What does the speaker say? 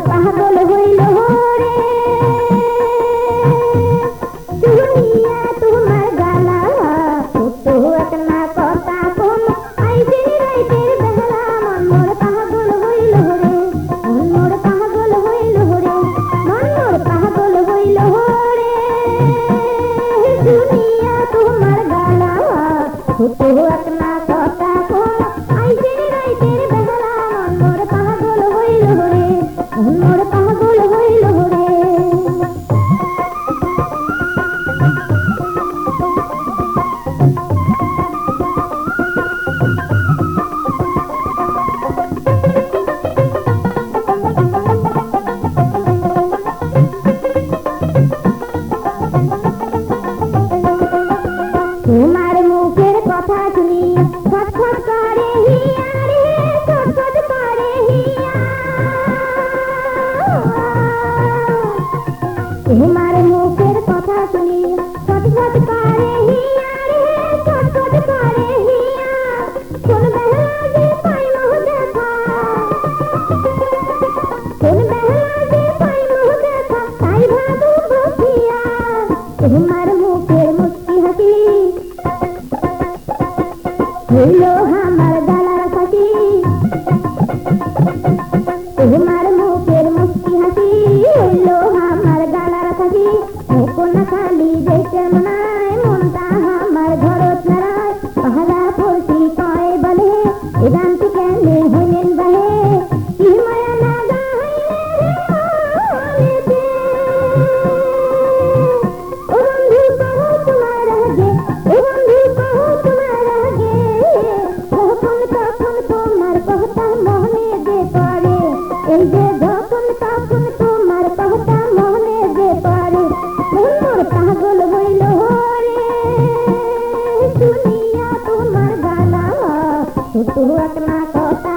পাগল হইল রে দুনিয়া তোমার গালা তো একনা কথা কম আইবে রাইতের বেলা মন মোর পাগল হইল রে মন মোর পাগল হইল রে মন মোর পাগল হইল রে দুনিয়া তোমার গালা তো একনা কথা কম আইবে রাইতের বেলা মন মোর পাগল হইল রে মন মোর পাগল হইল রে তোমার মুখের কথা শুনি খটখট করে হিয়া রে খটখট করে হিয়া তোমার মুখের কথা শুনি খটখট করে হিয়া রে খটখট করে হিয়া কোন বেলা যে পাই মোহ দেখা কোন বেলা যে পাই মোহ দেখা তাই ভাবো বসিয়া তোমার মুখের মুস্কি হাসি হইলো আমার গলার ফাঁসি তোমার মুখের মুস্কি হাসি হইলো আমার গলার ফাঁসি মুখ না খালি যেতে মনায় মনটা আমার ঘরত নারায় পাহারা পড়ছি কয় বলে এদান্তি কেনে হইলেন বাহে কি মায়া লাগা হইলে ও বন্ধু কহো তোমার আগে ও বন্ধু কহো তোমার আগে যখন তখন তোমার কথা মনে যে পড়ে এই যে যখন তখন তোমার কথা মনে যে পড়ে মন মোর পাগল হইল রে দুনিয়া তোমার গালা তো একনা কথা